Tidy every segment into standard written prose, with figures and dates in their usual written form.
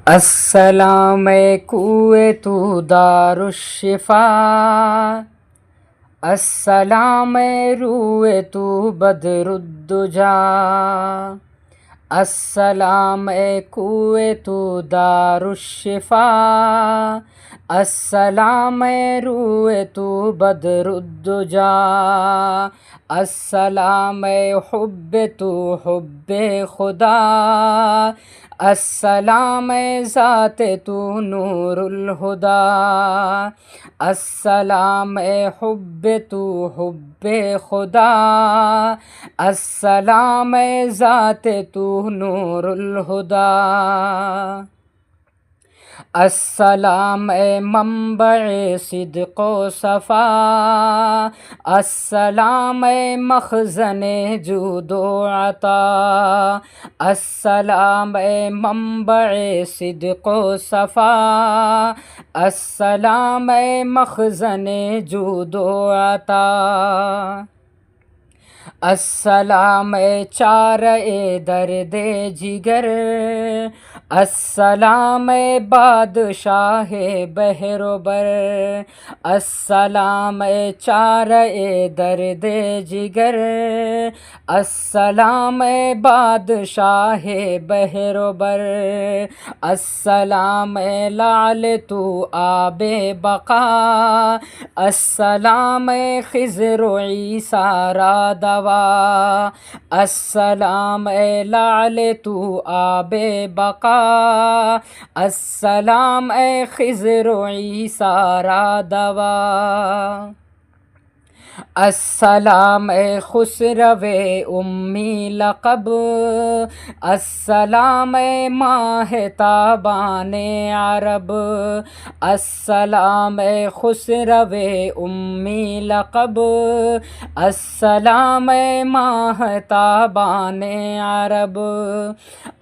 السلام کوئے تو دارالشفا، السلام روئے تو بدر الدجا، السلام کوئے تو دارالشفا، السلام روئے تو بدر الدجا، السلام حب تو حب خدا، السلام ذات تو نور الہدا، السلام حب تو حب خدا، السلام ذات تو نور الہدا، السلام منبع صدق و صفا، السلام مخزن جود و عطا، السلام منبع صدق و صفا، السلام مخزن جود و عطا، السلام چارہ درد جگر، السلام بادشاہ بحر و بر، السلام چارہ درد جگر، السلام بادشاہ بحر و بر، السلام لعل تو آب بقا، السلام خضر و عیسیٰ را دوا، السلام لعل تو آب بقا، السلام خضر و عیسیٰ را دوا، السلام خسرو امی لقب، السلام ماہ تابان عرب، السلام خسرو امی لقب، السلام ماہ تابان عرب،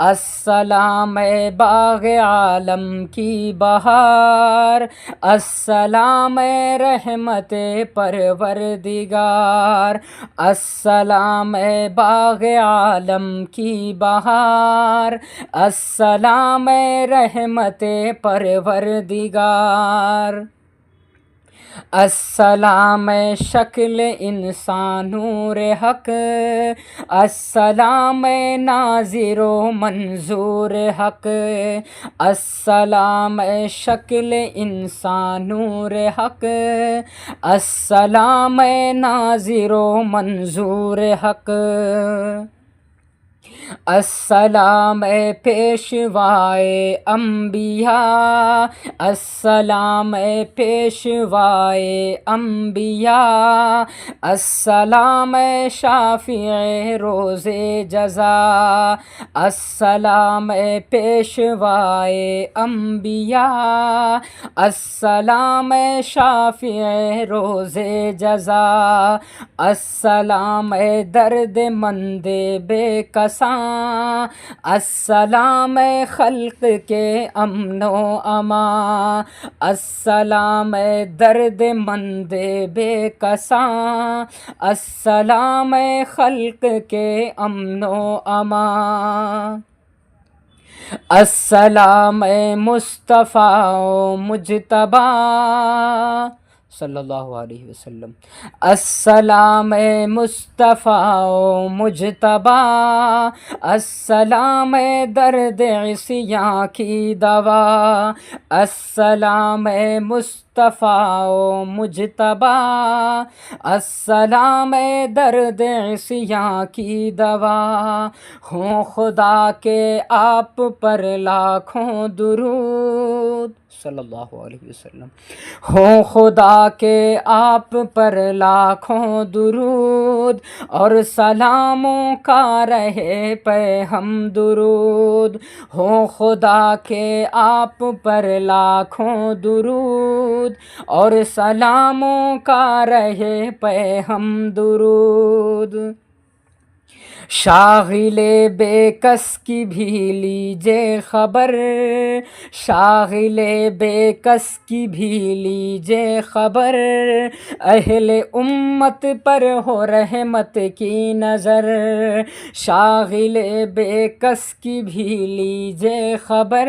السلام باغ عالم کی بہار، السلام رحمت پروردگار، السلام باغ عالم کی بہار، السلام رحمت پروردگار، السلام شکل انسان نور حق، السلام ناظر و منظور حق، السلام شکل انسان نور حق، السلام ناظر و منظور حق، السلام پیشوائے انبیاء، السلام پیشوائے انبیاء، السلام شافع روز جزا، السلام پیشوائے انبیاء، السلام شافع روز جزا، السلام درد مند بے کساں، السلام خلق کے امن و امان، السلام درد مند بے کساں، السلام خلق کے امن و امان، السلام مصطفیٰ و مجتبیٰ صلی اللہ علیہ وسلم، السلام مصطفیٰ و مجتبیٰ، السلام درد عصیاں کی دوا، السلام مصطفیٰ و مجتبیٰ، السلام درد عصیاں کی دوا، ہوں خدا کے آپ پر لاکھوں درود صلی اللہ علیہ وسلم، ہوں خدا کے آپ پر لاکھوں درود، اور سلاموں کا رہے پہ ہم درود، ہوں خدا کے آپ پر لاکھوں درود، اور سلاموں کا رہے پہ ہم درود، شاغل بے کس کی بھی لیجے خبر، شاغل بے کس کی بھی لیجے خبر، اہل امت پر ہو رحمت کی نظر، شاغل بے کس کی بھی لیجے خبر،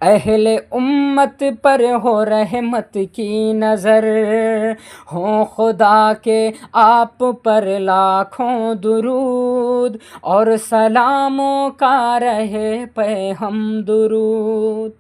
اہل امت پر ہو رحمت کی نظر، ہوں خدا کے آپ پر لاکھوں درود، اور سلاموں کا رہے پہ ہم درود۔